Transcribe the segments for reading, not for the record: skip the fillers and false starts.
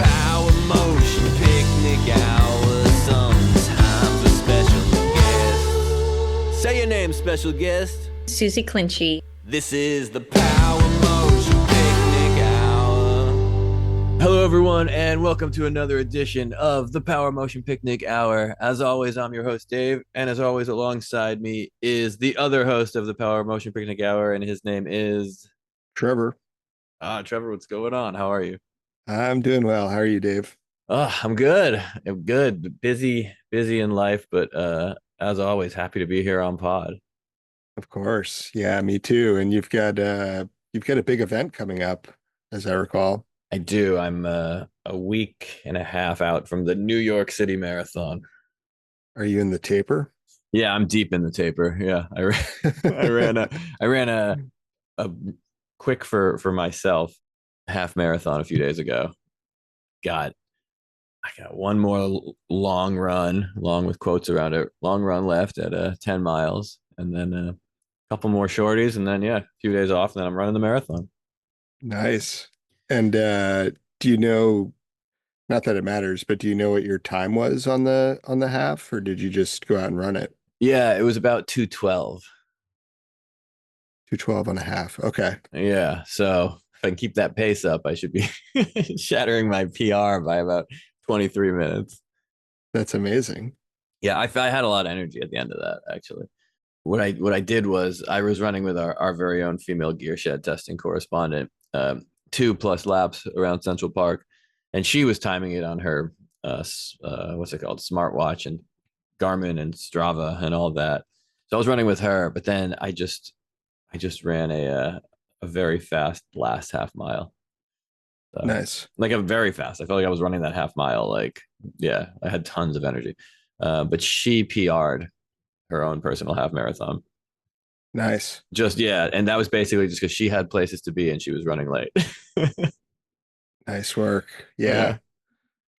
Power Motion Picnic Hour, sometimes with special guests. Say your name, special guest. Suzie Clinchy. This is the Power Motion Picnic Hour. Hello, everyone, and welcome to another edition of the Power Motion Picnic Hour. As always, I'm your host, Dave, and as always, alongside me is the other host of the Power Motion Picnic Hour, and his name is Trevor. Trevor. What's going on? How are you? I'm doing well. How are you, Dave? I'm good. I'm good. Busy in life, but as always, happy to be here on pod. Of course. Yeah, me too. And you've got a big event coming up, as I recall. I do. I'm a week and a half out from the New York City Marathon. Are you in the taper? Yeah, I'm deep in the taper. Yeah, I ran a quick for myself half marathon a few days ago. I got one more long run, long with quotes around it, long run left at 10 miles, and then a couple more shorties, and then a few days off, and then I'm running the marathon. Nice. And do you know, not that it matters, but do you know what your time was on the half, or did you just go out and run it? Yeah, it was about 2:12. 2:12 and a half. Okay. Yeah, so if I can keep that pace up, I should be shattering my PR by about 23 minutes. That's amazing. Yeah, I had a lot of energy at the end of that, actually. What I did was I was running with our very own female gear shed testing correspondent, 2+ laps around Central Park, and she was timing it on her what's it called, smartwatch and Garmin and Strava and all that. So I was running with her, but then I just ran a very fast last half mile. So, Nice. like a very fast. I felt like I was running that half mile. Like, yeah, I had tons of energy. But she PR'd her own personal half marathon. Nice. And that was basically just because she had places to be and she was running late. Nice work. Yeah. Yeah.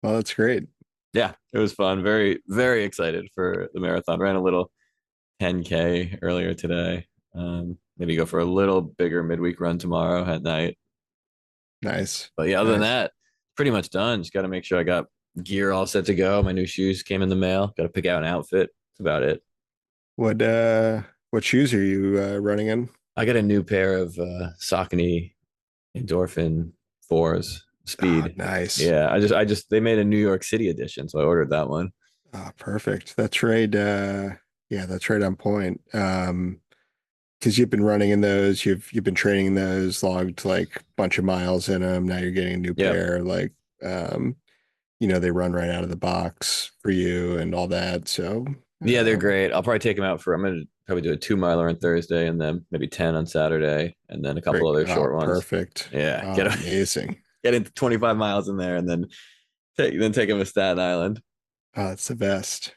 Well, that's great. Yeah, it was fun. Very, very excited for the marathon. Ran a little 10K earlier today. Maybe go for a little bigger midweek run tomorrow at night. Nice. But yeah, other than that, pretty much done. Just got to make sure I got gear all set to go. My new shoes came in the mail. Got to pick out an outfit. That's about it. What shoes are you running in? I got a new pair of Saucony Endorphin 4s Oh, speed. nice. Yeah, I just they made a New York City edition, so I ordered that one. Oh, perfect. That's right. Yeah, that's right on point. Because you've been running in those, you've been training in those, logged like a bunch of miles in them. Now you're getting a new Yep. pair. Like, they run right out of the box for you and all that. So, Yeah, they're great. I'll probably take them out I'm gonna probably do a 2 miler on Thursday and then maybe 10 on Saturday and then a couple other short ones. perfect. Yeah, Oh, amazing. get into 25 miles in there and then take them to Staten Island. Oh, it's the best.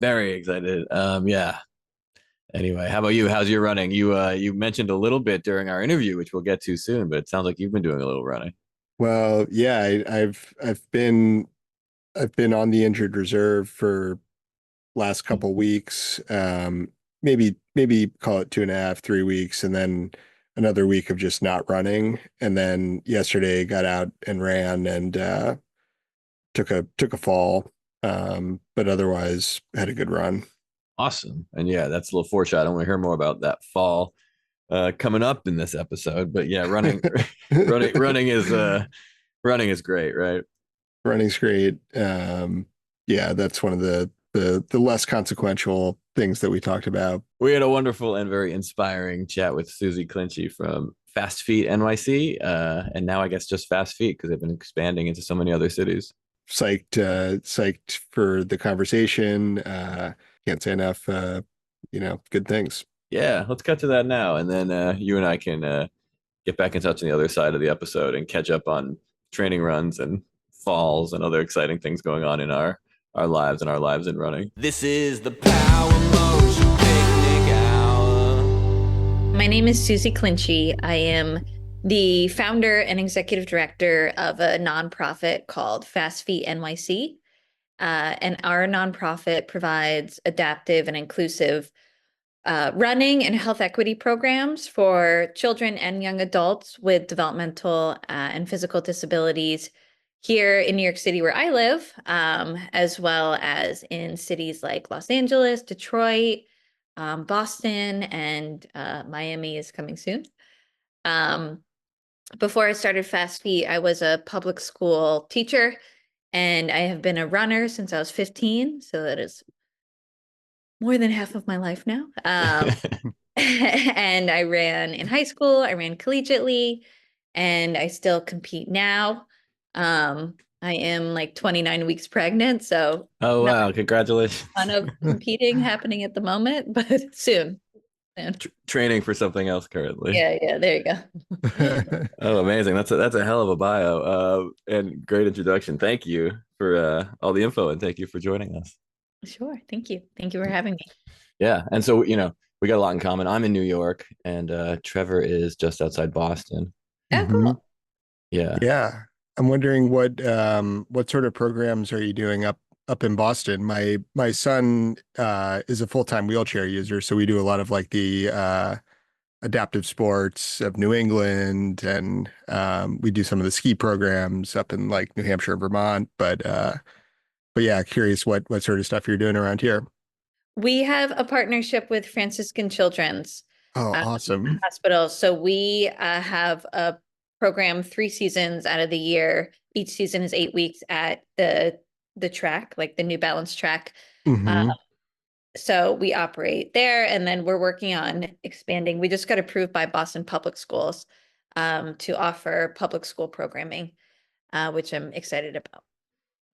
Very excited. Yeah. Anyway, how about you? How's your running? You mentioned a little bit during our interview, which we'll get to soon, but it sounds like you've been doing a little running. Well, yeah, I've been on the injured reserve for last couple weeks. Maybe call it 2.5, 3 weeks, and then another week of just not running. And then yesterday got out and ran and took a fall. But otherwise had a good run. Awesome. And yeah, that's a little foreshadow. I want to hear more about that fall coming up in this episode. But yeah, running running is great, right? Running's great. Yeah, that's one of the less consequential things that we talked about. We had a wonderful and very inspiring chat with Suzie Clinchy from Fast Feet NYC, and now I guess just Fast Feet because they've been expanding into so many other cities. Psyched for the conversation. Can't say enough, good things. Yeah, let's cut to that now, and then you and I can get back in touch on the other side of the episode and catch up on training runs and falls and other exciting things going on in our lives and our lives in running. This is the Power Motion Picnic Hour. My name is Suzie Clinchy. I am the founder and executive director of a nonprofit called Fast Feet NYC. And our nonprofit provides adaptive and inclusive running and health equity programs for children and young adults with developmental and physical disabilities here in New York City where I live, as well as in cities like Los Angeles, Detroit, Boston, and Miami is coming soon. Um, Before I started Fast Feet, I was a public school teacher, and I have been a runner since I was 15. So that is more than half of my life now. And I ran in high school, I ran collegiately, and I still compete now. I am like 29 weeks pregnant, so Oh, not wow. Congratulations. a ton of competing happening at the moment, but soon. Soon. Training for something else currently. Yeah, there you go. Oh, amazing. That's a hell of a bio. And great introduction. Thank you for all the info, and thank you for joining us. Sure. Thank you. Thank you for having me. Yeah. And so, we got a lot in common. I'm in New York, and Trevor is just outside Boston. Oh, hmm cool. Yeah. Yeah. I'm wondering what sort of programs are you doing up in Boston? My son is a full-time wheelchair user, so we do a lot of like the adaptive sports of New England, and we do some of the ski programs up in like New Hampshire and Vermont. But yeah, curious what sort of stuff you're doing around here. We have a partnership with Franciscan Children's Oh, awesome. Hospital. So we have a program 3 seasons out of the year. Each season is 8 weeks at the track, like the New Balance track. Uh, hmm so we operate there, and then we're working on expanding. We just got approved by Boston Public Schools to offer public school programming, which I'm excited about.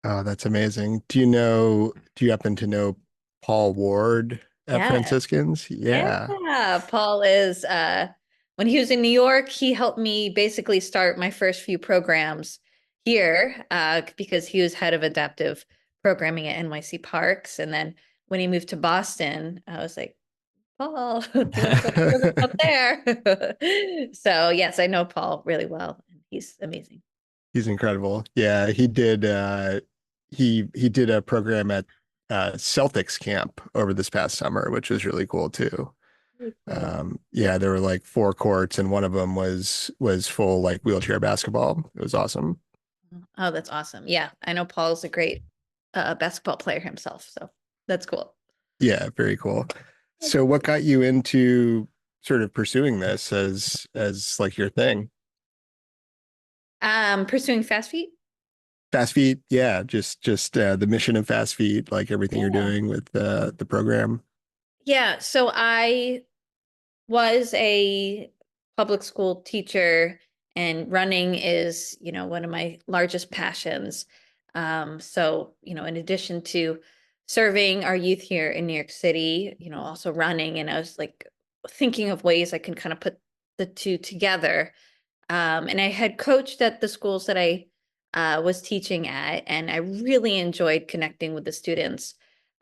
Oh, that's amazing. Do you happen to know Paul Ward at Yeah. Franciscans? Yeah. Yeah, Paul is when he was in New York, he helped me basically start my first few programs here because he was head of adaptive programming at NYC Parks. And then when he moved to Boston, I was like, Paul, do you want to start a program up there? So yes, I know Paul really well. He's amazing. He's incredible. Yeah, he did a program at Celtics camp over this past summer, which was really cool too. Really cool. Yeah, there were like 4 courts, and one of them was full like wheelchair basketball. It was awesome. Oh, that's awesome. Yeah, I know Paul's a great basketball player himself, so that's cool. Yeah, very cool. So what got you into sort of pursuing this as like your thing? Pursuing fast feet. Fast Feet, yeah, just the mission of Fast Feet, like everything you're Yeah. doing with the program. Yeah, so I was a public school teacher, and running is, one of my largest passions. So, in addition to serving our youth here in New York City, also running, and I was like thinking of ways I can kind of put the two together. And I had coached at the schools that I was teaching at, and I really enjoyed connecting with the students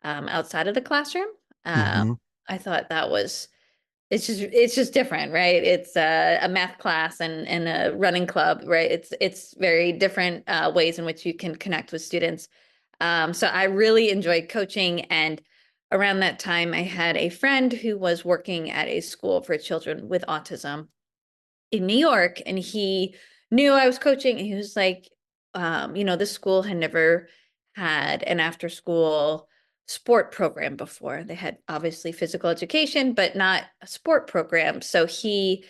outside of the classroom. Um, hmm I thought that was it's just different, right? It's a math class and a running club, right? It's very different ways in which you can connect with students. So I really enjoyed coaching, and around that time, I had a friend who was working at a school for children with autism in New York, and he knew I was coaching, and he was like, this school had never had an after school sport program before. They had obviously physical education, but not a sport program. So he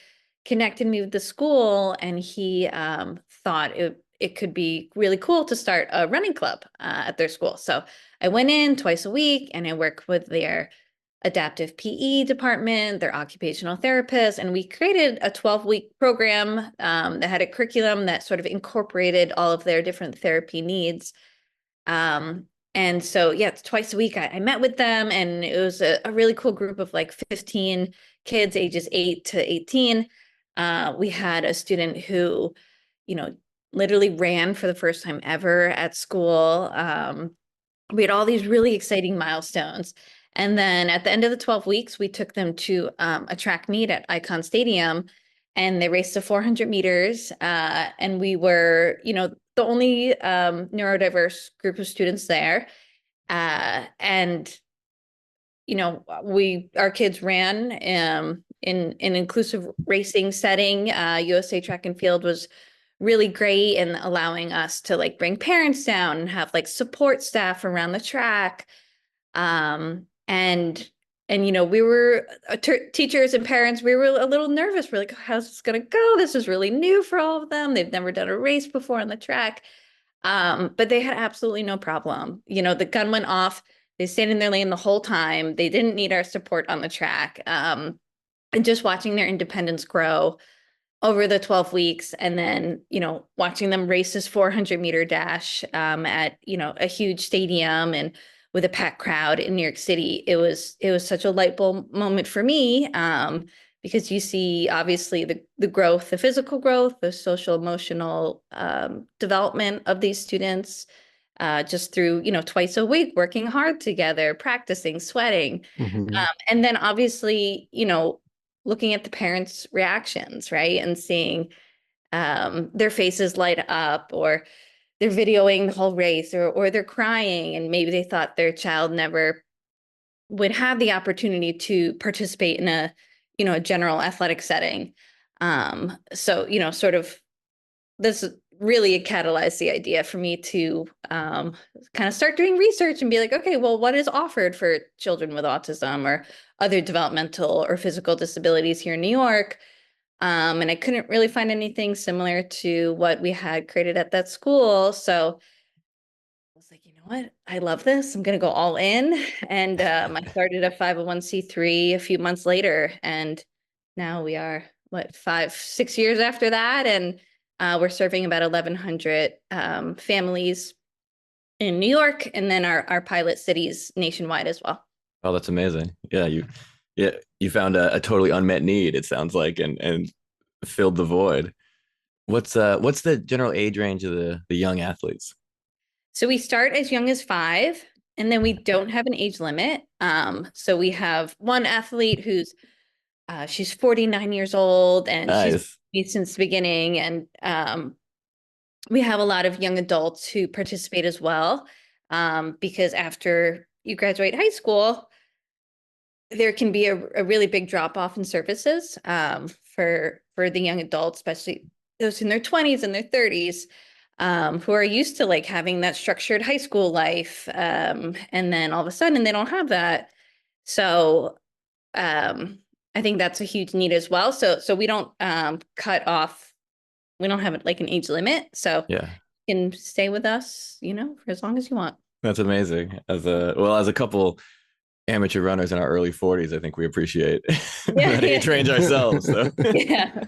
connected me with the school, and he thought it could be really cool to start a running club at their school. So I went in twice a week, and I worked with their adaptive PE department, their occupational therapists, and we created a 12-week program that had a curriculum that sort of incorporated all of their different therapy needs. And so, yeah, it's twice a week. I met with them, and it was a really cool group of like 15 kids, ages 8 to 18. We had a student who, you know, literally ran for the first time ever at school. We had all these really exciting milestones. And then at the end of the 12 weeks, we took them to a track meet at Icon Stadium, and they raced the 400 meters. And we were, the only neurodiverse group of students there. And our kids ran in an inclusive racing setting. USA Track and Field was really great in allowing us to like bring parents down and have like support staff around the track. And you know, we were teachers and parents, we were a little nervous. We're like, how's this gonna go? This is really new for all of them. They've never done a race before on the track. But they had absolutely no problem. You know, the gun went off. They stayed in their lane the whole time. They didn't need our support on the track. And just watching their independence grow over the 12 weeks, and then, you know, watching them race this 400-meter dash at, you know, a huge stadium and with a packed crowd in New York City. It was such a light bulb moment for me, because you see obviously the growth, the physical growth, the social emotional development of these students, just through, you know, twice a week working hard together, practicing, sweating. Mhm. And then obviously, you know, looking at the parents' reactions, right? And seeing their faces light up, or they're videoing the whole race, or they're crying, and maybe they thought their child never would have the opportunity to participate in a, you know, a general athletic setting. So, you know, sort of this really catalyzed the idea for me to kind of start doing research and be like, okay, well, what is offered for children with autism or other developmental or physical disabilities here in New York? And I couldn't really find anything similar to what we had created at that school. So I was like, you know what? I love this. I'm going to go all in. And I started a 501(c)(3) a few months later. And now we are, what, 5, 6 years after that. And we're serving about 1,100 families in New York, and then our pilot cities nationwide as well. Oh, that's amazing. Yeah, you found a totally unmet need, it sounds like, and filled the void. What's the general age range of the young athletes? So we start as young as 5, and then we don't have an age limit. So we have one athlete who's she's 49 years old, and she's Nice. been since the beginning. And we have a lot of young adults who participate as well, because after you graduate high school, there can be a really big drop off in services for the young adults, especially those in their 20s and their 30s, who are used to like having that structured high school life, and then all of a sudden they don't have that. So I think that's a huge need as well. So we don't cut off. We don't have like an age limit, so Yeah, you can stay with us, you know, for as long as you want. that's amazing. As a couple amateur runners in our early 40s, I think we appreciate Yeah, that age yeah, range ourselves. So yeah.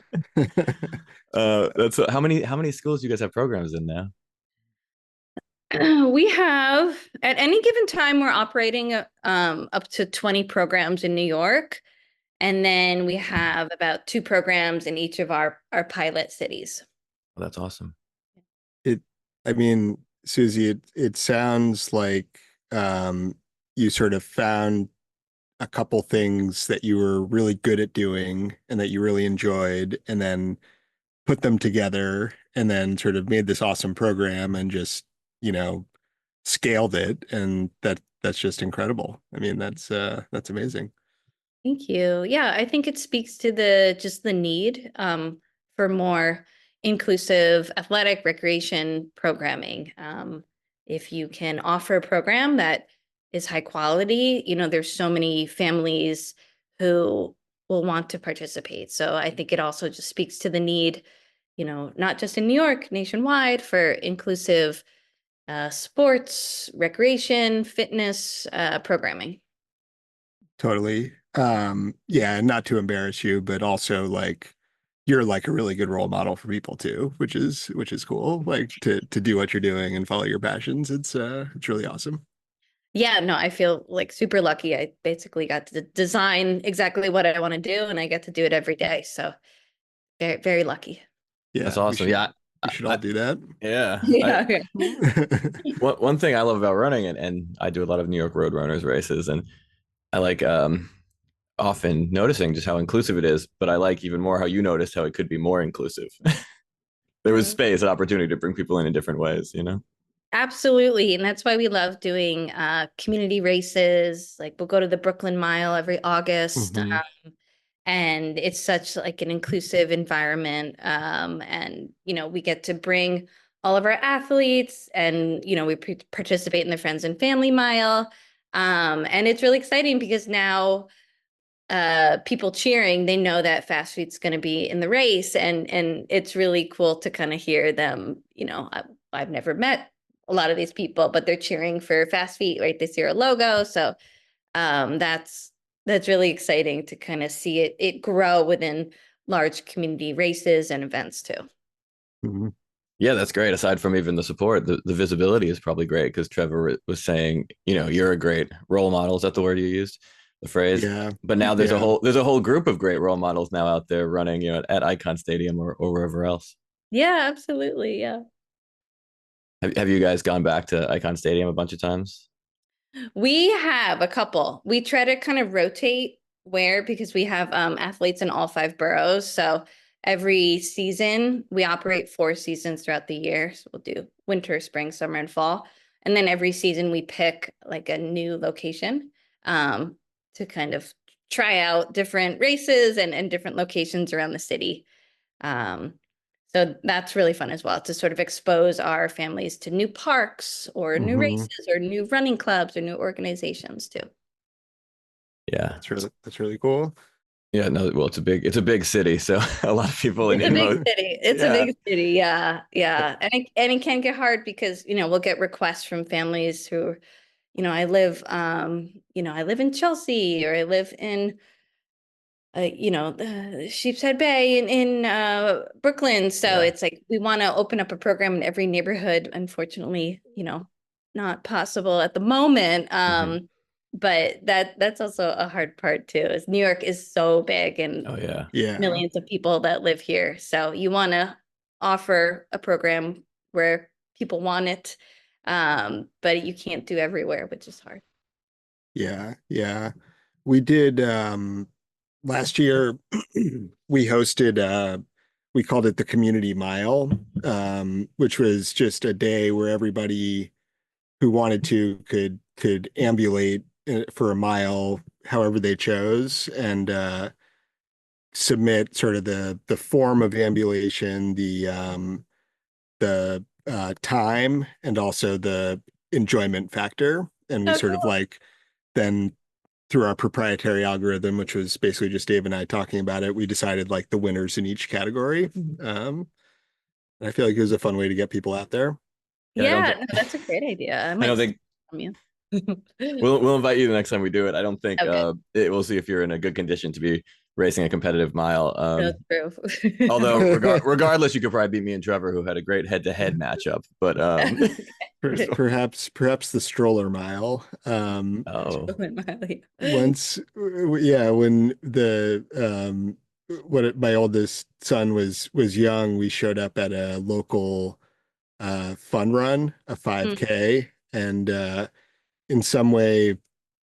that's how many schools do you guys have programs in now? We have, at any given time, we're operating up to 20 programs in New York. And then we have about 2 programs in each of our pilot cities. Well, that's awesome. It, I mean, Susie, it sounds like um, you sort of found a couple things that you were really good at doing and that you really enjoyed, and then put them together, and then sort of made this awesome program and just, you know, scaled it. And that's just incredible. I mean, that's amazing. Thank you. Yeah, I think it speaks to the just the need for more inclusive athletic recreation programming. If you can offer a program that is high quality, you know, there's so many families who will want to participate. So I think it also just speaks to the need, you know, not just in New York, nationwide, for inclusive sports, recreation, fitness programming. Totally. Yeah, and not to embarrass you, but also like you're like a really good role model for people too, which is cool. Like to do what you're doing and follow your passions. It's really awesome. Yeah, no, I feel like super lucky. I basically got to design exactly what I want to do, and I get to do it every day. So very, very lucky. That's Yeah, we awesome. should Yeah, we should all do that. I Yeah. Okay. one thing I love about running, and I do a lot of New York Road Runners races, and I like often noticing just how inclusive it is, but I like even more how you noticed how it could be more inclusive. There was Mhm. space and opportunity to bring people in different ways, you know? Absolutely. And that's why we love doing community races. Like we'll go to the Brooklyn Mile every August. Mhm. and it's such like an inclusive environment. And we get to bring all of our athletes, and we participate in the Friends and Family Mile. And it's really exciting because now people cheering, they know that Fast Feet's going to be in the race, and it's really cool to kind of hear them. I've never met a lot of these people, but they're cheering for Fast Feet, right? They see our logo, so that's really exciting to kind of see it grow within large community races and events too. Mm-hmm. Yeah, that's great. Aside from even the support, the visibility is probably great because Trevor was saying, you're a great role model. Is that the word you used? The phrase? Yeah. But now there's Yeah. there's a whole group of great role models now out there running, at Icon Stadium or wherever else. Yeah, absolutely. Yeah. Have you guys gone back to Icon Stadium a bunch of times? We have a couple. We try to kind of rotate because we have athletes in all 5 boroughs. So every season we operate 4 seasons throughout the year. So we'll do winter, spring, summer, and fall. And then every season we pick like a new location to kind of try out different races and different locations around the city. Um, so that's really fun as well to sort of expose our families to new parks or new Mm-hmm. races or new running clubs or new organizations too. Yeah. That's really cool. Yeah, no, well, it's a big city, so a lot of people It's a in big most, city. It's a yeah. big city. Yeah. Yeah. And it can get hard because, we'll get requests from families who, I live in Chelsea, or I live in the Sheepshead Bay in Brooklyn. So Yeah. it's like we want to open up a program in every neighborhood. Unfortunately, not possible at the moment. Mhm. But that's also a hard part too. Is New York is so big and Oh yeah. Yeah. millions of people that live here. So you want to offer a program where people want it, but you can't do everywhere, which is hard. Yeah. Yeah. We did last year we hosted we called it the Community Mile, which was just a day where everybody who wanted to could ambulate for a mile however they chose, and submit sort of the form of ambulation, the time, and also the enjoyment factor. And we So sort of cool. like then through our proprietary algorithm, which was basically just Dave and I talking about it, we decided like the winners in each category. And I feel like it was a fun way to get people out there. Yeah, I don't Yeah, think no, that's a great idea. I I don't might steal think from you. we'll invite you the next time we do it. I don't think Okay, we'll see if you're in a good condition to be racing a competitive mile. that's true. Although regardless, you could probably beat me and Trevor, who had a great head-to-head matchup. But so, Perhaps the stroller mile. oh, Once, yeah, when the my oldest son was young, we showed up at a local fun run, a Mm, 5K, and in some way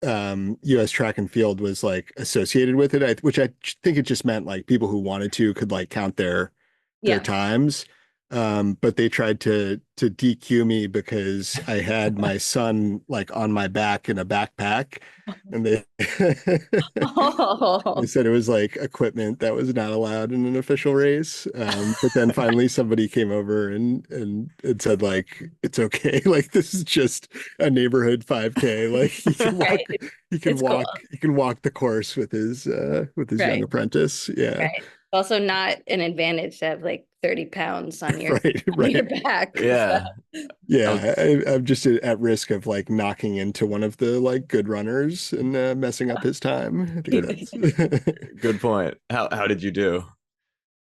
US track and field was like associated with it, which I think it just meant like people who wanted to could like count their yeah. times. But they tried to DQ me because I had my son like on my back in a backpack, and they they Oh, said it was like equipment that was not allowed in an official race. But then finally somebody came over and it said like it's okay, like this is just a neighborhood 5K. Like right. It's cool. he can walk the course with his young Right. apprentice. Yeah. Right. Also not an advantage to have like 30 pounds on your Right, on your right. back. So, yeah. I'm Yeah, I'm just at risk of like knocking into one of the like good runners and messing up his time. I think that's good point. How did you do?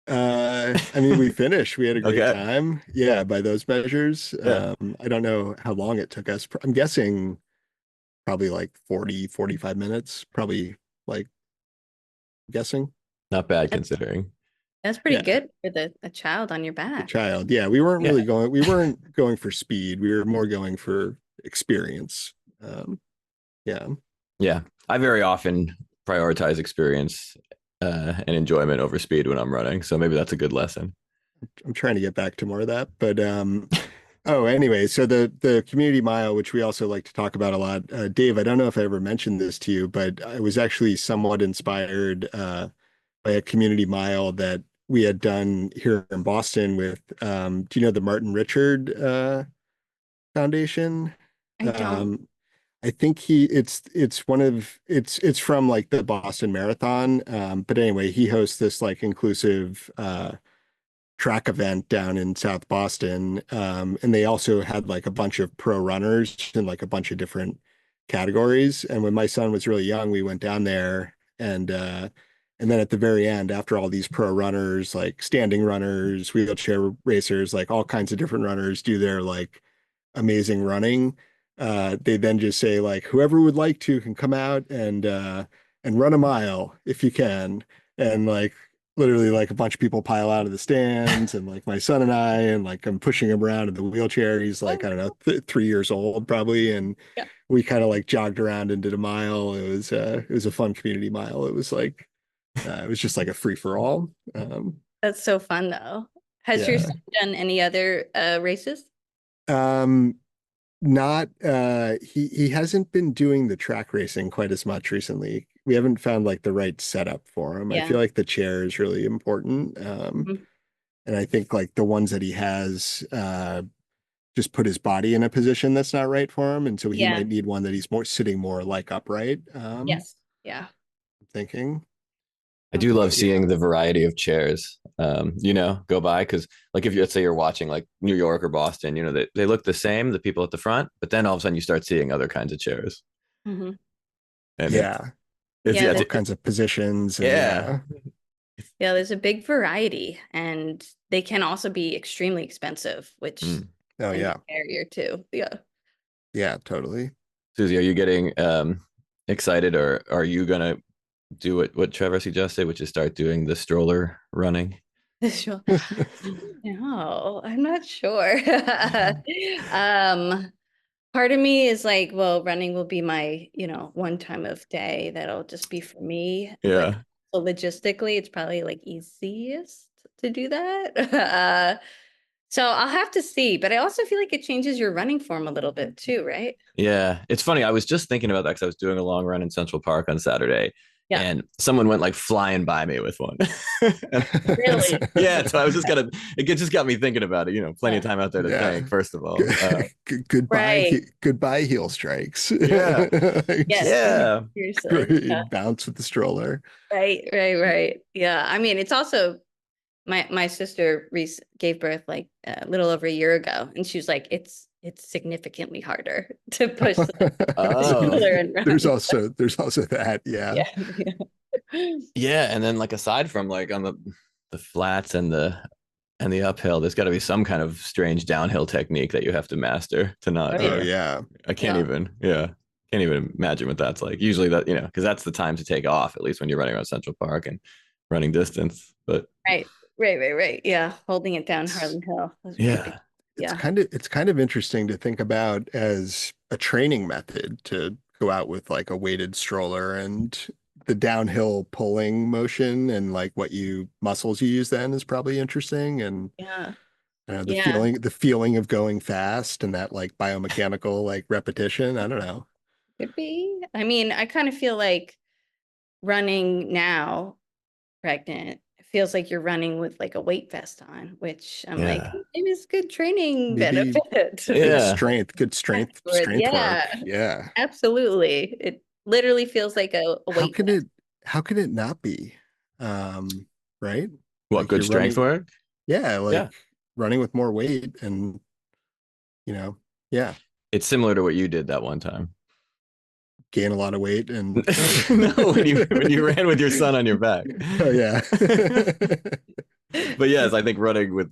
I mean, we finished. We had a great Okay. time. Yeah, by those measures. Yeah. I don't know how long it took us. I'm guessing probably like 40, 45 minutes, probably like guessing. Not bad that's, considering. that's pretty Yeah, good for a child on your the back. child. Yeah, Yeah. we weren't going for speed. We were more going for experience. Um, yeah. Yeah. I very often prioritize experience and enjoyment over speed when I'm running. So maybe that's a good lesson. I'm trying to get back to more of that. But oh, anyway, so the community mile, which we also like to talk about a lot. Dave, I don't know if I ever mentioned this to you, but I was actually somewhat inspired. a community mile that we had done here in Boston with, do you know the Martin Richard Foundation? I don't. Um, I think it's from like the Boston Marathon. But anyway, he hosts this like inclusive track event down in South Boston. And they also had like a bunch of pro runners in like a bunch of different categories. And when my son was really young, we went down there and then at the very end, after all these pro runners, like standing runners, wheelchair racers, like all kinds of different runners do their like amazing running. They then just say like whoever would like to can come out and run a mile if you can. And like literally like a bunch of people pile out of the stands and like my son and I and like I'm pushing him around in the wheelchair. He's like, I don't know, 3 years old probably. And Yeah. we kind of like jogged around and did a mile. It was a fun community mile. It was like it was just like a free for all. That's so fun though. Has your Yeah. son done any other races? Um, Not he hasn't been doing the track racing quite as much recently. We haven't found like the right setup for him. I Yeah. feel like the chair is really important. Mhm. And I think like the ones that he has just put his body in a position that's not right for him. And so he Yeah. might need one that he's more sitting more like upright, Yes. Yeah. thinking. I do love But yeah. seeing the variety of chairs, go by because, like, if you let's say you're watching like New York or Boston, they look the same, the people at the front, but then all of a sudden you start seeing other kinds of chairs, Hmm. and Yeah. it's Yeah. yeah, All kinds of positions and yeah, yeah. Yeah. There's a big variety, and they can also be extremely expensive, which Mm. Oh can be yeah. a barrier too. Yeah. Yeah, totally. Susie, are you getting excited, or are you gonna do what Trevor suggested, which is start doing the stroller running? Sure. No, I'm not sure. Um, Part of me is like, well, running will be my, one time of day that'll just be for me. But Yeah, so logistically, it's probably like easiest to do that. So I'll have to see. But I also feel like it changes your running form a little bit too, right? yeah. It's funny. I was just thinking about that because I was doing a long run in Central Park on Saturday, Yeah. and someone went like flying by me with one. Really? Yeah, so I was just kind of it just got me thinking about it. Plenty of Yeah. time out there to Yeah. think. First of all, Right. Goodbye heel strikes. yeah, Like, Yes. just yeah, Seriously. Yeah. great bounce with the stroller. Right. Right. Right. Yeah. I mean, it's also my sister gave birth like a little over a year ago, and she was like, it's significantly harder to push the oh, stroller and There's run. also that, yeah. Yeah. Yeah. yeah. And then like aside from like on the flats and the uphill, there's got to be some kind of strange downhill technique that you have to master to Oh not. Oh yeah. yeah. I can't Yeah. even. Yeah, can't even imagine what that's like. Usually that because that's the time to take off, at least when you're running around Central Park and running distance. But Right. Right. Right. Right. Yeah. Holding it down It's Harlan Hill. Those are pretty. yeah, Yeah. it's kind of interesting to think about as a training method to go out with like a weighted stroller and the downhill pulling motion and like what you muscles you use then is probably interesting and Yeah. Yeah. the feeling of going fast and that like biomechanical like repetition. I don't know. Could be. I mean, I kind of feel like running now, pregnant, it feels like you're running with like a weight vest on, which I'm like, yeah, it is good training Maybe benefit. yeah. good strength work. Yeah, Yeah. absolutely. It literally feels like a How weight can vest. how can it not be? Um, right? What Like good you're strength running, work? yeah, like Yeah, running with more weight and you know, yeah, it's similar to what you did that one time. gain a lot of weight and No, when you ran with your son on your back. oh yeah. But yes, I think running with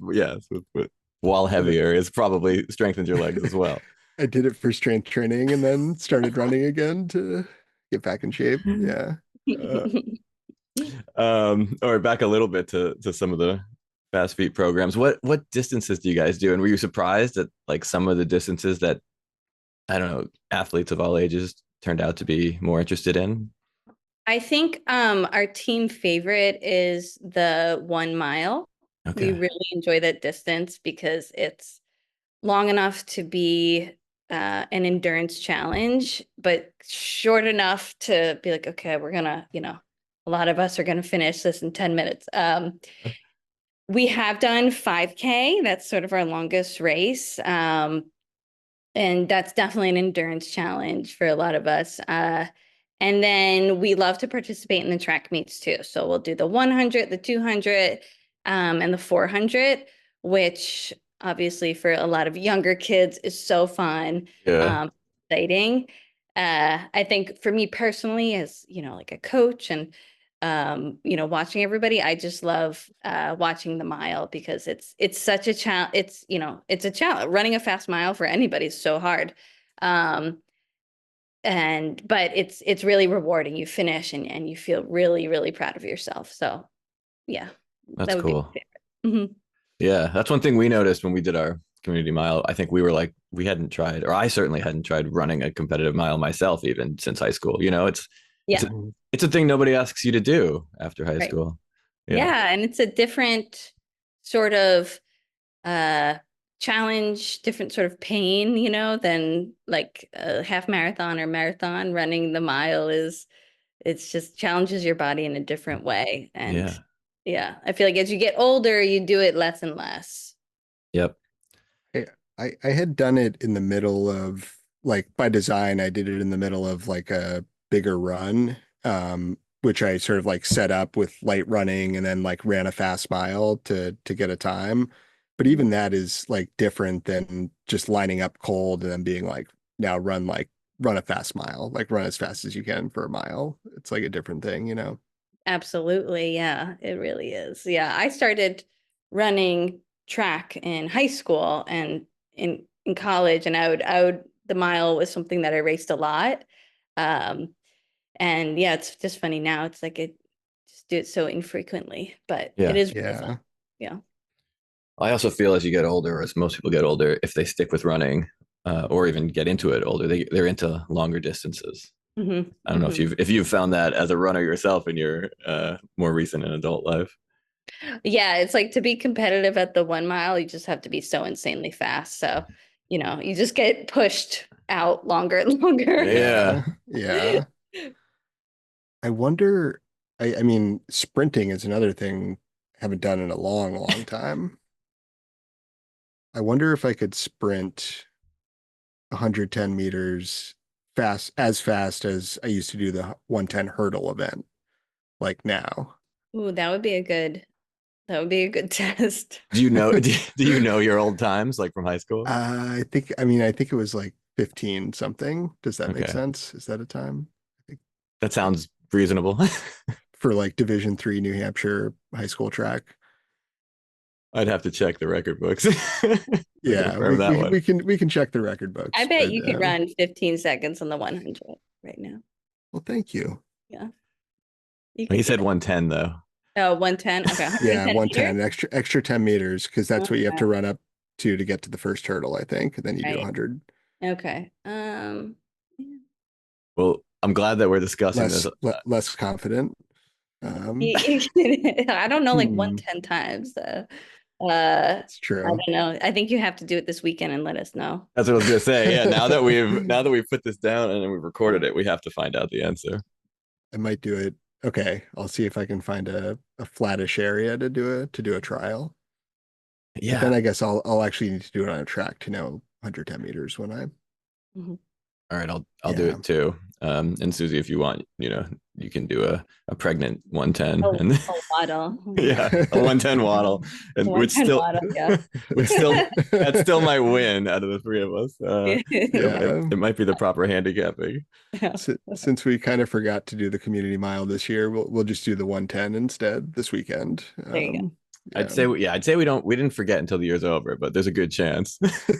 while heavier is probably strengthens your legs as well. I did it for strength training and then started running again to get back in shape. Yeah. Uh, or back a little bit to some of the fast feet programs. What distances do you guys do? And were you surprised at like some of the distances that I don't know athletes of all ages turned out to be more interested in? I think our team favorite is the 1 mile. We Okay. really enjoy that distance because it's long enough to be an endurance challenge, but short enough to be like, okay, we're gonna, a lot of us are going to finish this in 10 minutes. We have done 5K. That's sort of our longest race. And that's definitely an endurance challenge for a lot of us. And then we love to participate in the track meets too. So we'll do the 100, the 200, and the 400, which obviously for a lot of younger kids is so fun, Yeah. exciting. I think for me personally, as like a coach and watching everybody, I just love watching the mile because it's such a challenge. It's a challenge. Running a fast mile for anybody is so hard. But it's really rewarding. You finish and you feel really, really proud of yourself. So yeah, That's that would be cool. my favorite. Yeah, that's one thing we noticed when we did our community mile. I think we were like, we hadn't tried, or I certainly hadn't tried running a competitive mile myself, even since high school. It's Yeah, a, it's a thing nobody asks you to do after high right. school. Yeah, Yeah, and it's a different sort of uh challenge, different sort of pain, than like a half marathon or marathon. Running the mile it's just challenges your body in a different way. And yeah, yeah, I feel like as you get older, you do it less and less. yep, I I had done it in the middle of like by design, I did it in the middle of like a bigger run, which I sort of like set up with light running and then like ran a fast mile to get a time. But Mhm. even that is like different than just lining up cold and then being like, now run a fast mile, like run as fast as you can for a mile. It's like a different thing, you know? Absolutely. Yeah, it really is. Yeah, I started running track in high school and in college, and the mile was something that I raced a lot. Um, and yeah, it's just funny now. It's like it just do it so infrequently, but it yeah. is really fun. Yeah. Yeah. I also feel as you get older, as most people get older, if they stick with running, or even get into it older, they're into longer distances. Hmm. I don't know if Hmm. you've found that as a runner yourself in your more recent and adult life. Yeah, it's like to be competitive at the 1 mile, you just have to be so insanely fast. So, you just get pushed out longer and longer. Yeah, Yeah. Yeah. I wonder, I mean, sprinting is another thing I haven't done in a long, long time. I wonder if I could sprint 110 meters fast as I used to do the 110 hurdle event, like now. Ooh, that would be a good test. do you know do you know your old times like from high school? I think it was like 15 something. Does that make Okay, sense? Is that a time? I think that sounds reasonable. for like Division 3 New Hampshire high school track. I'd have to check the record books to Yeah, confirm that one. we can check the record I books, bet but you could run 15 seconds on the 100 right now. well, thank you. Yeah, you He could do said that. 110 though. Oh, 110. Okay, Yeah, 110 meters. 110, extra 10 meters, because that's what you have Okay, to run up to get to the first hurdle, I think. And then you do right. 100. Okay. Well, I'm glad that we're discussing this. Less confident. Um, I don't know like hmm, 110 times. I it's don't true. know. I think you have to do it this weekend and let us know. That's what I was gonna say. Yeah, now that we've put this down and we've recorded it, we have to find out the answer. I might do it. Okay, I'll see if I can find a flattish area to do a trial. But then Yeah. I guess I'll actually need to do it on a track to know 110 meters when I Mhm. All right, I'll do yeah. it too. And Susie, if you want, you can do a pregnant 110 Oh, and a waddle. yeah, a 110 waddle, and which 110 still waddle, yeah. which still that still might win out of the three of us. Yeah. It might be the proper handicapping. Yeah. Since we kind of forgot to do the community mile this year, we'll just do the 110 instead this weekend. There you go. Yeah, I'd say we didn't forget until the year's over, but there's a good chance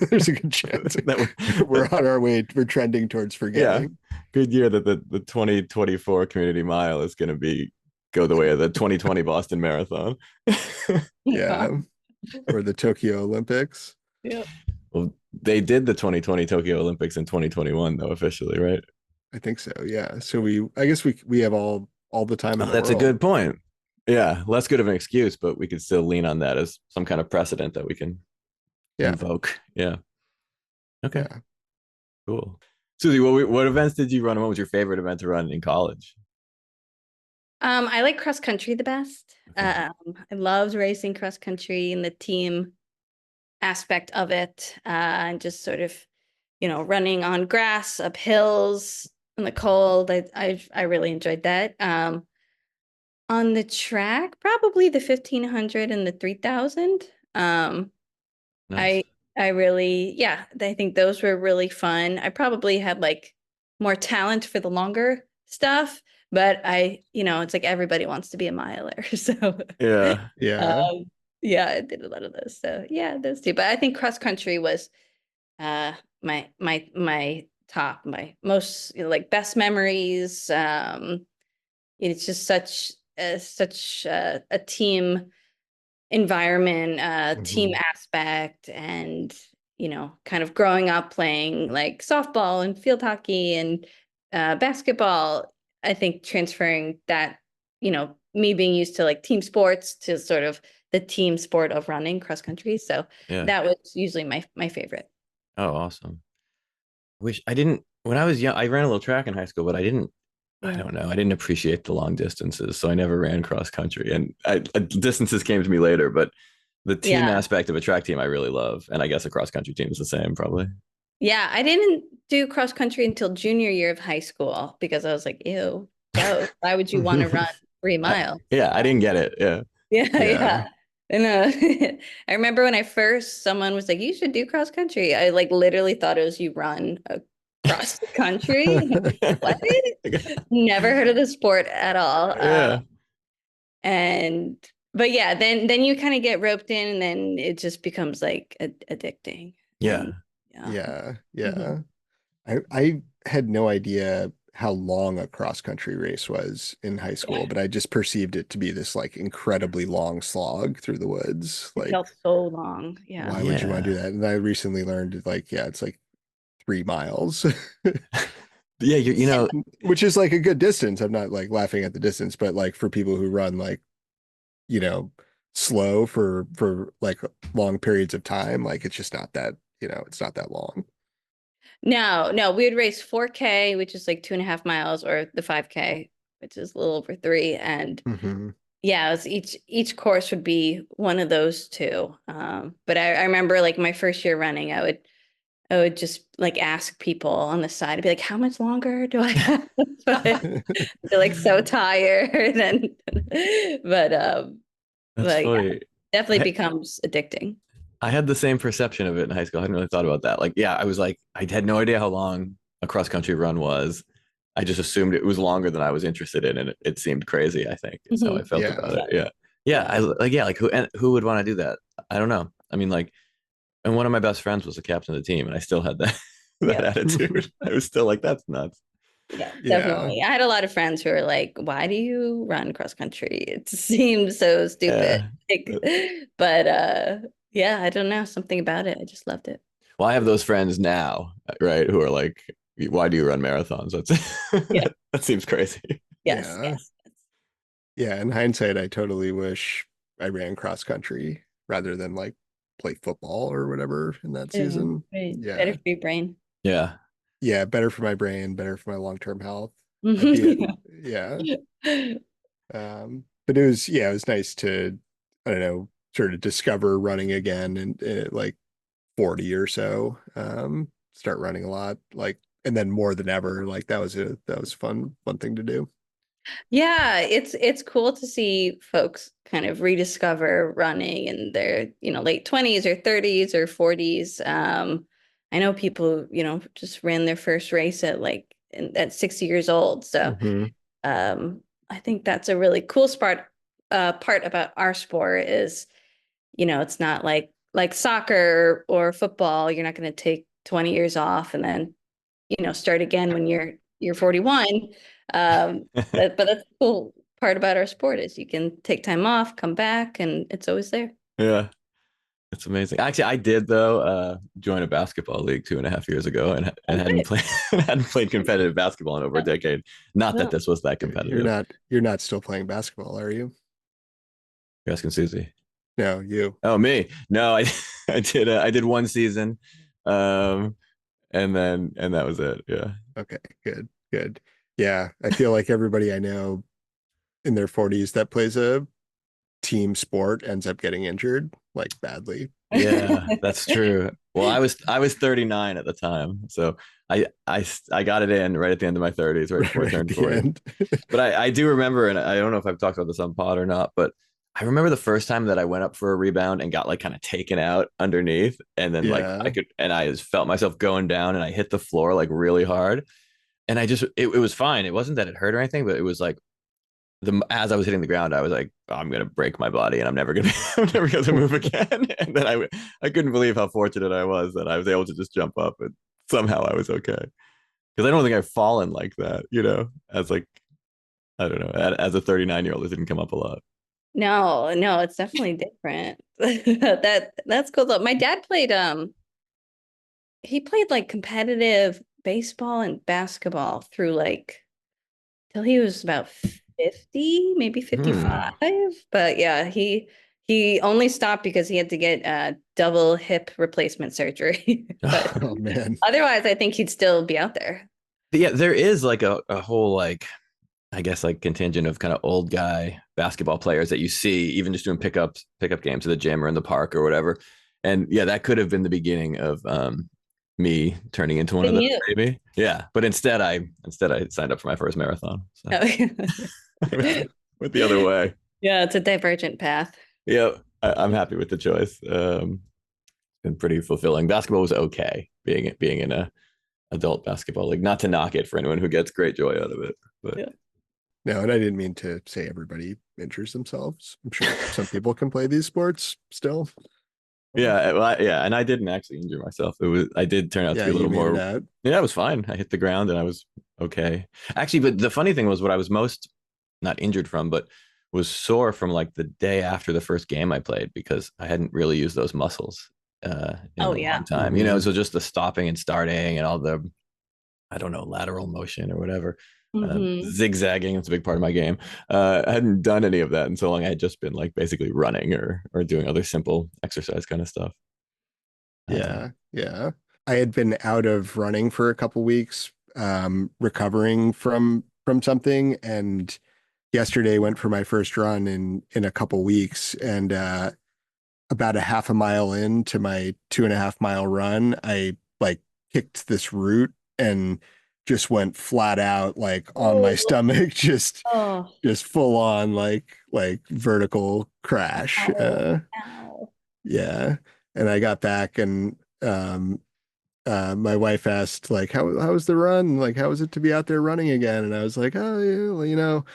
there's a good chance that we're on our way. We're trending towards yeah, forgetting. good year that the 2024 community mile is going to be go the way of the 2020 Boston Marathon. Yeah, or the Tokyo Olympics. Yep. Well, they did the 2020 Tokyo Olympics in 2021 though officially, right? I think so. Yeah. So I guess we have all the time in Oh, the that's a world. good point. Yeah, less good of an excuse, but we could still lean on that as some kind of precedent that we can Yeah. invoke. Yeah. Okay. Yeah. Cool. Susie, what events did you run? What was your favorite event to run in college? I like cross country the best. Okay. I loved racing cross country and the team aspect of it, and just sort of, running on grass, up hills in the cold. I really enjoyed that. On the track, probably the 1500 and the 3000. Nice. I I really, yeah, I think those were really fun. I probably had like more talent for the longer stuff, but it's like everybody wants to be a miler. So Yeah. Yeah. um yeah, I did a lot of those. So yeah, those two. But I think cross country was my top, my most, like, best memories. It's just such a team environment, team Mhm. aspect, and kind of growing up playing like softball and field hockey and basketball. I think transferring that, me being used to like team sports to sort of the team sport of running cross country. So Yeah. that was usually my favorite. Oh, awesome. Wish I didn't when I was young, I ran a little track in high school, but I Yeah. don't know. I didn't appreciate the long distances, so I never ran cross country. And distances came to me later, but the team Yeah. aspect of a track team I really love, and I guess a cross country team is the same, probably. Yeah, I didn't do cross country until junior year of high school because I was like, ew, go. Why would you want to run 3 miles? Yeah, I didn't get it. Yeah, Yeah, Yeah. yeah. And I remember when I first, someone was like, you should do cross country. I like literally thought it was you run across the country. And I'm like, what? Never heard of the sport at all. Yeah, And but yeah, then you kind of get roped in, and then it just becomes like addicting. yeah, And yeah. Yeah. Mhm. Yeah. I had no idea how long a cross country race was in high Yeah. school, but I just perceived it to be this like incredibly long slog through the woods. It Like, felt so long. Yeah. why would you want to do yeah, that? And I recently learned like, yeah, it's like 3 miles, yeah. which is like a good distance. I'm not like laughing at the distance, but like for people who run like, you know, slow for like long periods of time, like it's just not that, it's not that long. No, no, we would race 4K, which is like 2.5 miles, or the 5K, which is a little over three. And Hmm. yeah, it was each course would be one of those two. But I remember like my first year running, I would just like ask people on the side. I'd be like, how much longer do I have? But they're like so tired. And That's but yeah, funny. definitely I, becomes addicting. I had the same perception of it in high school. I hadn't really thought about that. Like, yeah, I was like, I had no idea how long a cross country run was. I just assumed it was longer than I was interested in, and it seemed crazy. I think is how I Mhm. felt about Yeah. it. Yeah. Yeah, yeah. Yeah. I like, yeah, like who would want to do that? I don't know. I mean, like, and one of my best friends was the captain of the team, and I still had that that Yeah. attitude. I was still like, that's nuts. Yeah, Yeah. definitely. I had a lot of friends who were like, "Why do you run cross country? It seems so stupid." Yeah. Like, but yeah, I don't know, something about it. I just loved it. Well, I have those friends now, right? Who are like, why do you run marathons? That's Yeah. that seems crazy. Yes. Yeah. Yes. Yeah. In hindsight, I totally wish I ran cross country rather than like play football or whatever in that Yeah. season. Right. Better Yeah. for your brain. Yeah. Yeah. Better for my brain, better for my long-term health. I'd be it. Mhm. Yeah. But it was, yeah, it was nice to, I don't know, sort of discover running again and like 40 or so. Start running a lot, like, and then more than ever, like that was a fun thing to do. Yeah, it's cool to see folks kind of rediscover running in their, late 20s or 30s or 40s. I know people, just ran their first race at at 60 years old. So Hmm. um, I think that's a really cool part about our sport is, it's not like soccer or football. You're not going to take 20 years off and then, start again when you're 41. But that's the cool part about our sport is you can take time off, come back, and it's always there. Yeah. It's amazing. Actually, I did though join a basketball league 2.5 years ago and Oh, hadn't great. played hadn't played competitive basketball in over a decade. Not that No. this was that You're competitive. not still playing basketball, are you? You're asking Susie. No, you. Oh, me? No, I I did one season, um, and that was it. Yeah. Okay, good, good. Yeah, I feel like everybody I know in their 40s that plays a team sport ends up getting injured like badly. Yeah, that's true. Well, I was 39 at the time, so I got it in right at the end of my 30s, right before I Right at turned the 40. end. But I do remember, and I don't know if I've talked about this on pod or not, but I remember the first time that I went up for a rebound and got like kind of taken out underneath, and then like Yeah. I just felt myself going down, and I hit the floor like really hard, and it was fine. It wasn't that it hurt or anything, but it was like as I was hitting the ground, I was like, oh, I'm gonna break my body, and I'm never gonna I'm never gonna move again. And then I couldn't believe how fortunate I was that I was able to just jump up, and somehow I was okay. Because I don't think I've fallen like that, as like I don't know, as a 39-year-old, it didn't come up a lot. No, it's definitely different. That's cool though. My dad played he played like competitive baseball and basketball through like till he was about 50, maybe Hmm. 55. But yeah, he only stopped because he had to get double hip replacement surgery. But Oh man. otherwise, I think he'd still be out there. Yeah, there is like a whole like I guess like contingent of kind of old guy basketball players that you see even just doing pickup games at the gym or in the park or whatever. And yeah, that could have been the beginning of me turning into one of Been those you. maybe. Yeah, but instead I signed up for my first marathon. So Oh. went the other way. Yeah, it's a divergent path. Yeah, I'm happy with the choice. It's been pretty fulfilling. Basketball was okay being in a adult basketball league. Not to knock it for anyone who gets great joy out of it, but Yeah. No, and I didn't mean to say everybody injures themselves. I'm sure some people can play these sports still. yeah, yeah, and I didn't actually injure myself. I did turn out to Yeah, be a you little made it more. out. Yeah, it was fine. I hit the ground and I was okay. Actually, but the funny thing was what I was most not injured from, but was sore from like the day after the first game I played because I hadn't really used those muscles in Oh a long yeah. time. Mhm. So just the stopping and starting and all the I don't know, lateral motion or whatever. Hmm. Zigzagging, it's a big part of my game. I hadn't done any of that in so long. I had just been like basically running or doing other simple exercise kind of stuff. Yeah, yeah. I had been out of running for a couple weeks, recovering from something, and yesterday went for my first run in a couple weeks, and about a half a mile into my 2.5 mile run, I like kicked this root and just went flat out like on my Oh, stomach, oh, just full on like vertical crash. ow, ow. Yeah. And I got back and my wife asked like how was the run? Like how was it to be out there running again? And I was like, oh yeah, well,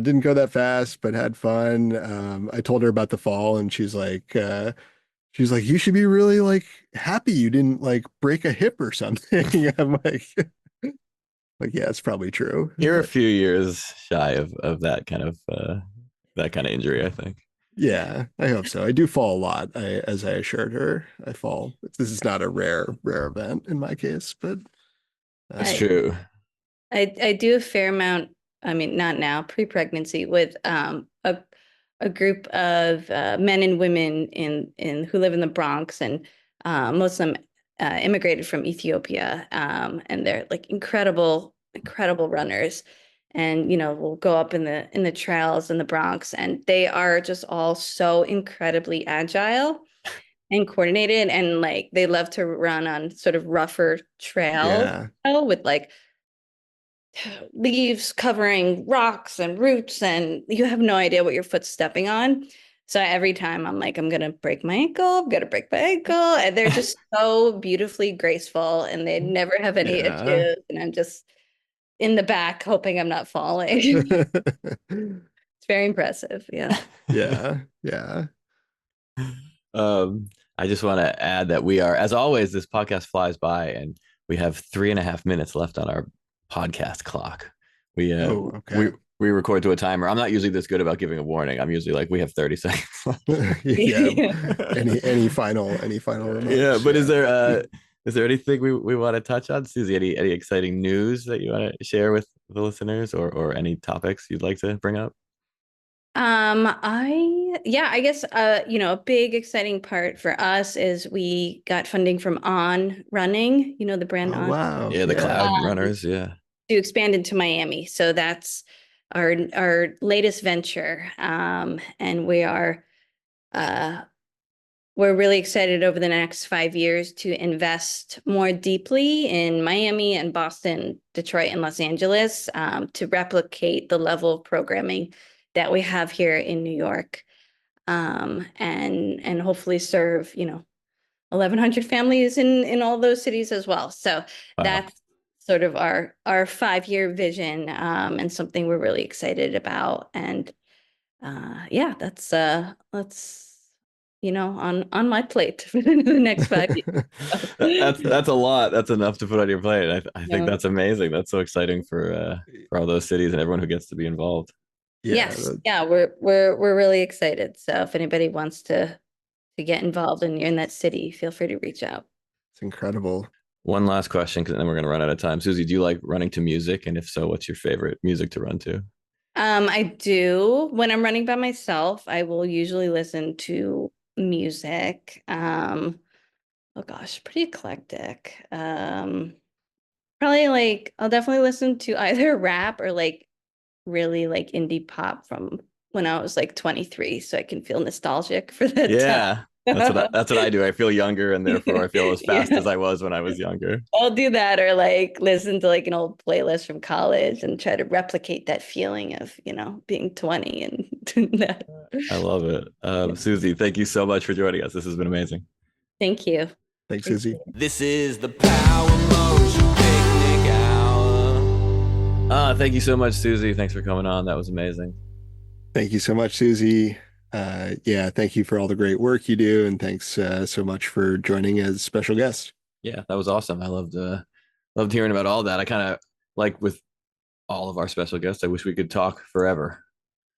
didn't go that fast, but had fun. I told her about the fall and she's like, you should be really like happy you didn't like break a hip or something. I'm like, yeah, it's probably true. You're a few years shy of that kind of injury, I think. Yeah, I hope so. I do fall a lot. As I assured her, I fall. This is not a rare event in my case, but That's I, um, true. I do a fair amount, I mean, not now, pre-pregnancy with a group of men and women in who live in the Bronx, and most of them immigrated from Ethiopia, and they're like incredible runners. And we'll go up in the trails in the Bronx, and they are just all so incredibly agile and coordinated, and like they love to run on sort of rougher trails, yeah. with like leaves covering rocks and roots, and you have no idea what your foot's stepping on. So every time I'm like, I'm gonna break my ankle, I'm gonna break my ankle. And they're just so beautifully graceful and they never have any Yeah. issues. And I'm just in the back hoping I'm not falling. It's very impressive. Yeah. Yeah. Yeah. Um, I just want to add that we are, as always, this podcast flies by, and we have 3.5 minutes left on our podcast clock. We uh Oh, we okay. we record to a timer. I'm not usually this good about giving a warning. I'm usually like, we have 30 seconds Yeah. left. Any final Yeah, remarks? but is Yeah. there anything we want to touch on, Susie? Any exciting news that you want to share with the listeners, or any topics you'd like to bring up? I guess a big exciting part for us is we got funding from On Running, the brand Oh, On, wow. Yeah, the Yeah. cloud um, runners. Yeah. to expand into Miami. So that's our latest venture, and we're really excited over the next 5 years to invest more deeply in Miami and Boston, Detroit, and Los Angeles, to replicate the level of programming that we have here in New York, and hopefully serve 1,100 families in all those cities as well. So Wow. that's sort of our 5-year vision, and something we're really excited about. And yeah, that's on my plate for the next 5 years. That's a lot. That's enough to put on your plate. I think Yeah. that's amazing. That's so exciting for all those cities and everyone who gets to be involved. Yeah, Yes, yeah, we're really excited. So if anybody wants to get involved and you're in that city, feel free to reach out. it's incredible. One last question, because then we're going to run out of time. Susie, do you like running to music? And if so, what's your favorite music to run to? I do. When I'm running by myself, I will usually listen to music. Oh gosh, pretty eclectic. Probably like I'll definitely listen to either rap or like really like indie pop from when I was like 23, so I can feel nostalgic for that time. Yeah, that's what I do. I feel younger, and therefore I feel as fast Yeah. as I was when I was younger. I'll do that, or like listen to like an old playlist from college and try to replicate that feeling of, being 20 and doing that. I love it. Yeah. Susie, thank you so much for joining us. This has been amazing. Thank you. Thanks, Appreciate Izzy. it. This is the Power Motion Picnic Hour. Thank you so much, Susie. Thanks for coming on. That was amazing. Thank you so much, Susie. Yeah, thank you for all the great work you do, and thanks so much for joining as special guest. Yeah, that was awesome. I loved hearing about all that. I kind of like with all of our special guests. I wish we could talk forever.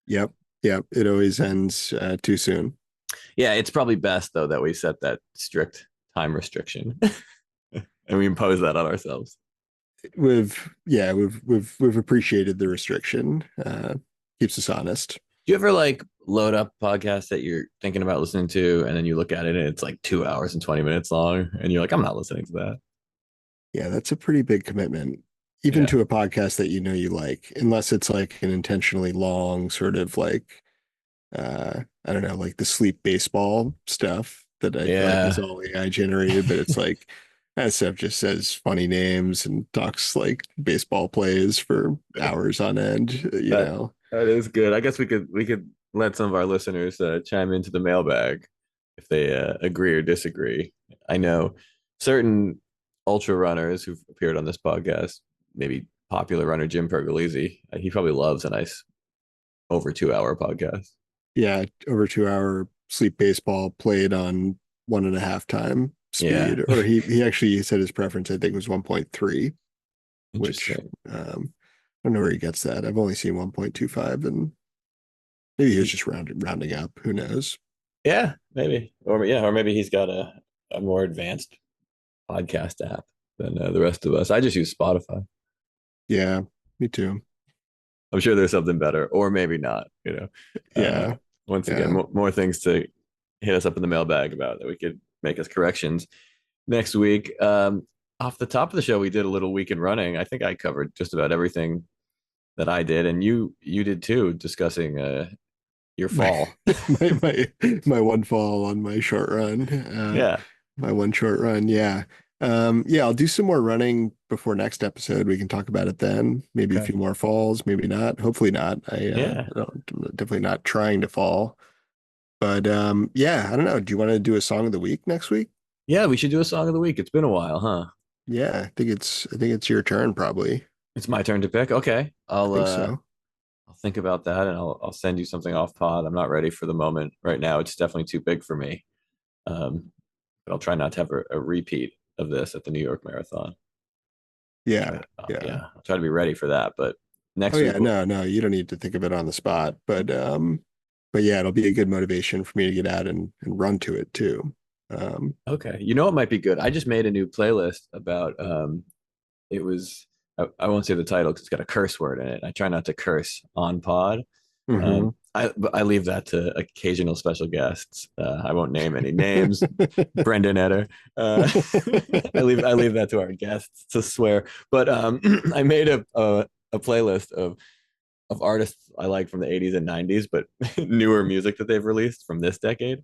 Yep, yep. It always ends too soon. Yeah, it's probably best though that we set that strict time restriction and we impose that on ourselves. We've appreciated the restriction. Keeps us honest. Do you ever like load up podcasts that you're thinking about listening to, and then you look at it and it's like 2 hours and 20 minutes long, and you're like, I'm not listening to that. Yeah, that's a pretty big commitment, even Yeah. to a podcast that you like, unless it's like an intentionally long sort of like I don't know, like the sleep baseball stuff that I feel like is Yeah. all AI generated, but it's like that stuff just says funny names and talks like baseball plays for hours on end, you That know. that is good. I guess we could let some of our listeners chime into the mailbag if they agree or disagree. I know certain ultra runners who've appeared on this podcast, maybe popular runner Jim Pergolesi, he probably loves a nice over 2 hour podcast. Yeah, over 2 hour sleep baseball played on 1.5 time Yeah, speed, or he actually said his preference, I think, was 1.3, which interesting. I don't know where he gets that. I've only seen 1.25, and maybe he was just rounding up. Who knows? Yeah, maybe, or maybe he's got a more advanced podcast app than the rest of us. I just use Spotify. Yeah, me too. I'm sure there's something better, or maybe not. Yeah, Once again, yeah. more things to hit us up in the mailbag about that we could make us corrections next week. Off the top of the show, we did a little week in running. I think I covered just about everything that I did, and you did too, discussing your My fall. my one fall on my short run. Yeah. My one short run. Yeah. Yeah, I'll do some more running before next episode. We can talk about it then. Maybe a Okay. few more falls, maybe not. Hopefully not. Yeah. I'm definitely not trying to fall. But yeah, I don't know. Do you want to do a song of the week next week? Yeah, we should do a song of the week. It's been a while, huh? Yeah, I think it's your turn probably. It's my turn to pick. Okay. I think so. I'll think about that and I'll send you something off pod. I'm not ready for the moment right now. It's definitely too big for me. But I'll try not to have a repeat of this at the New York Marathon. Yeah. Yeah. Yeah, I'll try to be ready for that. But Oh next week, yeah, no, you don't need to think of it on the spot, but yeah, it'll be a good motivation for me to get out and run to it too. okay. You know what might be good? I just made a new playlist about it was I won't say the title because it's got a curse word in it. I try not to curse on pod. Mhm. But I leave that to occasional special guests. I won't name any names. Brendan Etter. I leave that to our guests to swear. But I made a playlist of of artists I like from the 80s and 90s, but newer music that they've released from this decade.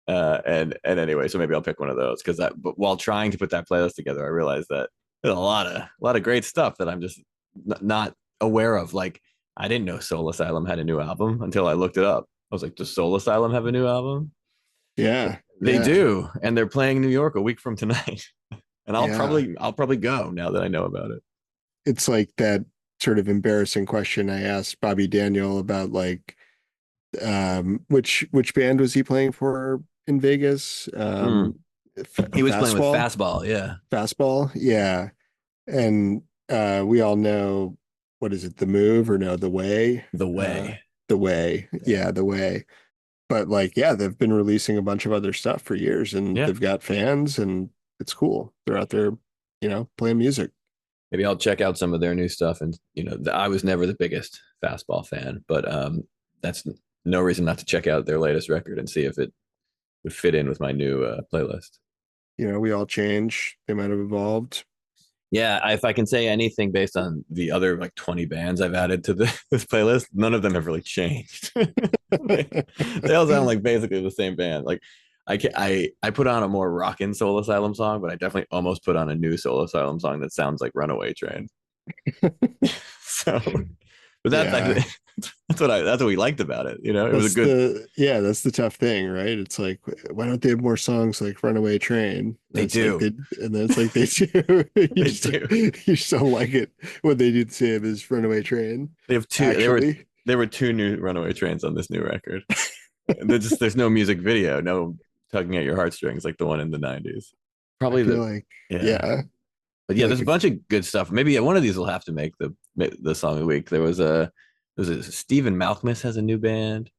And anyway, so maybe I'll pick one of those because that. But while trying to put that playlist together, I realized that there's a lot of great stuff that I'm just not aware of. Like I didn't know Soul Asylum had a new album until I looked it up. I was like, does Soul Asylum have a new album? Yeah. They Yeah. do, and they're playing New York a week from tonight. And Yeah. I'll probably go now that I know about it. It's like that sort of embarrassing question I asked Bobby Daniel about like which band was he playing for in Vegas? Hmm. He was playing with Fastball? Fastball, yeah. Fastball? Yeah. And we all know, what is it, The Move, or no, The Way? The Way. The Way. Yeah. Yeah, The Way. But like, yeah, they've been releasing a bunch of other stuff for years and Yeah. they've got fans and it's cool. They're out there, playing music. Maybe I'll check out some of their new stuff. And I was never the biggest Fastball fan, but that's no reason not to check out their latest record and see if it would fit in with my new playlist. We all change. They might have evolved. Yeah, if I can say anything based on the other like 20 bands I've added to this playlist, none of them have really changed. they all sound like basically the same band. Like I put on a more rockin' Soul Asylum song, but I definitely almost put on a new Soul Asylum song that sounds like Runaway Train. So, but that's Yeah. actually that's what we liked about it. It was a good. That's the tough thing, right? It's like, why don't they have more songs like Runaway Train? They do. And then it's like they do. They do. You just don't like it when they do the same as Runaway Train. They have two. Actually. There were two new Runaway Trains on this new record. There's no music video, no tugging at your heartstrings like the one in the 90s. Probably yeah. But yeah, there's a bunch of good stuff. Maybe one of these will have to make the song of the week. There's a Stephen Malkmus has a new band,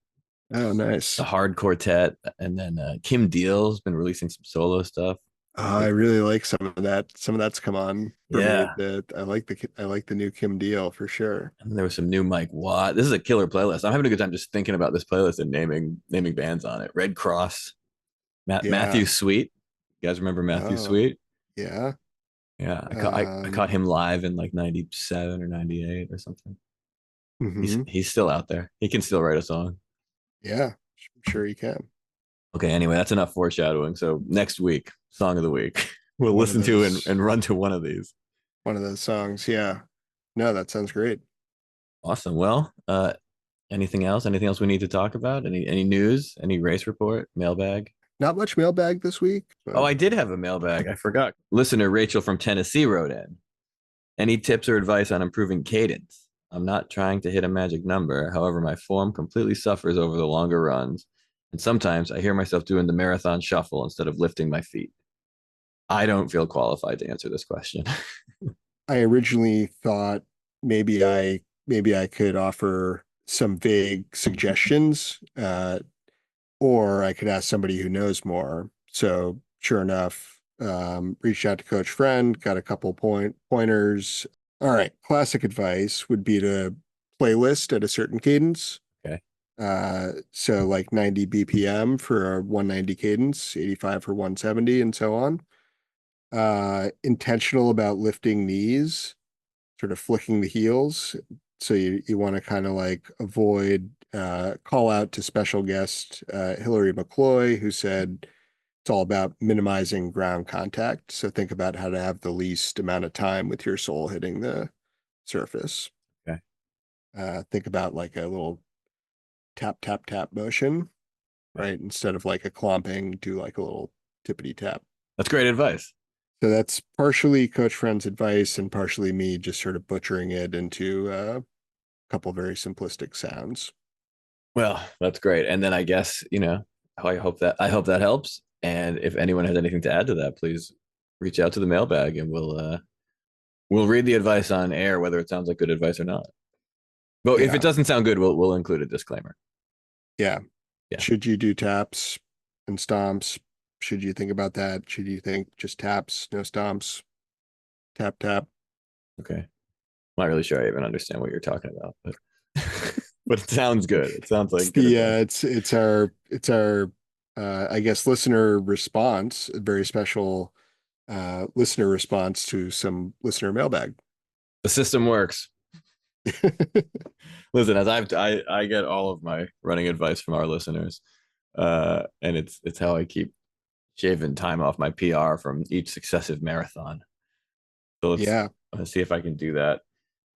Oh, nice. the Hard Quartet, and then Kim Deal's been releasing some solo stuff. I really like some of that. Some of that's come on for Yeah. me. I like the new Kim Deal for sure. And there was some new Mike Watt. This is a killer playlist. I'm having a good time just thinking about this playlist and naming bands on it. Red Cross, Matthew Sweet. You guys remember Matthew Sweet? Yeah. Yeah, I caught him live in like 97 or 98 or something. He's still out there. He can still write a song. Yeah, I'm sure he can. Okay, anyway, that's enough foreshadowing. So next week, song of the week. We'll listen to and run to one of these. One of those songs, yeah. No, that sounds great. Awesome. Well, anything else? Anything else we need to talk about? Any news? Any race report? Mailbag? Not much mailbag this week. But... Oh, I did have a mailbag. I forgot. Listener Rachel from Tennessee wrote in. Any tips or advice on improving cadence? I'm not trying to hit a magic number. However, my form completely suffers over the longer runs. And sometimes I hear myself doing the marathon shuffle instead of lifting my feet. I don't feel qualified to answer this question. I originally thought maybe I could offer some vague suggestions, or I could ask somebody who knows more. So sure enough, reached out to Coach Friend, got a couple pointers. All right, classic advice would be to playlist at a certain cadence. Okay. So like 90 BPM for a 190 cadence, 85 for 170, and so on. Intentional about lifting knees, sort of flicking the heels. So you want to kind of like avoid call out to special guest Hillary McCloy, who said it's all about minimizing ground contact. So think about how to have the least amount of time with your sole hitting the surface. Okay. Think about like a little tap, tap, tap motion, right? Instead of like a clomping, do like a little tippity tap. That's great advice. So that's partially Coach Friend's advice and partially me just sort of butchering it into a couple very simplistic sounds. Well, that's great. And then I guess, I hope that helps. And if anyone has anything to add to that, please reach out to the mailbag and we'll read the advice on air, whether it sounds like good advice or not. But if it doesn't sound good, we'll include a disclaimer. Yeah. Should you do taps and stomps? Should you think about that? Should you think just taps, no stomps? Tap, tap. Okay. I'm not really sure I even understand what you're talking about, but but it sounds good. It sounds like it's our I guess listener response, a very special listener response to some listener mailbag. The system works. Listen, as I get all of my running advice from our listeners, and it's how I keep shaving time off my PR from each successive marathon. So let's see if I can do that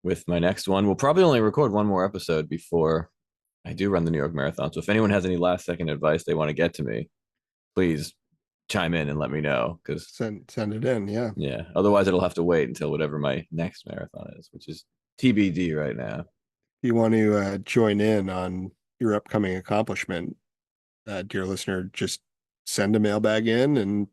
with my next one. We'll probably only record one more episode before I do run the New York Marathon. So if anyone has any last second advice they want to get to me, please chime in and let me know, because send it in. Yeah. Otherwise, it'll have to wait until whatever my next marathon is, which is TBD right now. You want to join in on your upcoming accomplishment, dear listener, just send a mailbag in, and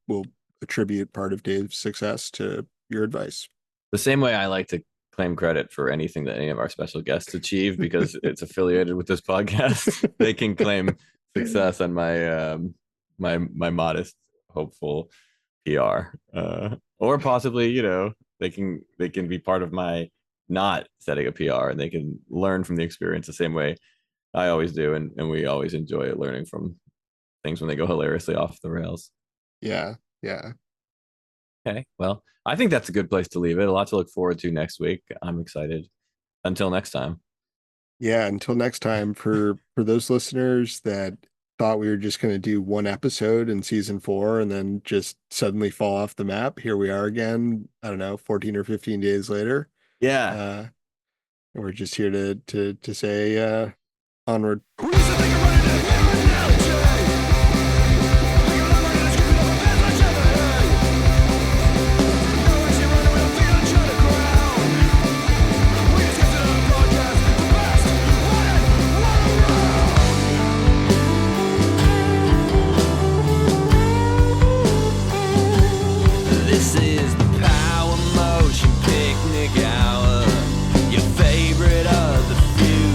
we'll attribute part of Dave's success to your advice. The same way I like to claim credit for anything that any of our special guests achieve, because it's affiliated with this podcast. They can claim success on my my modest, hopeful PR, or possibly, they can be part of my not setting a PR, and they can learn from the experience the same way I always do, and we always enjoy learning from things when they go hilariously off the rails. Yeah. Okay, well, I think that's a good place to leave it. A lot to look forward to next week. I'm excited. Until next time. Yeah, until next time, for those listeners that thought we were just going to do one episode in season 4 and then just suddenly fall off the map, here we are again, I don't know, 14 or 15 days later. Yeah. And we're just here to say onward. This is the Power Motion Picnic Hour, your favorite of the few,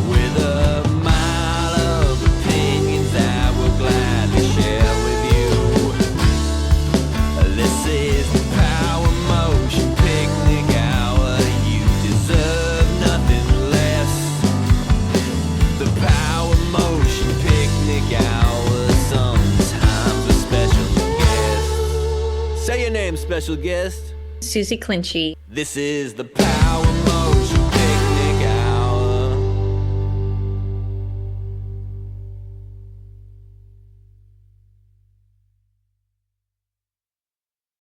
with a mile of opinions that we'll gladly share with you. This is the Power Motion Picnic Hour, you deserve nothing less. The Power Motion Picnic Hour, sometimes with special guests. Say your name, special guest. Suzie Clinchy. This is the Power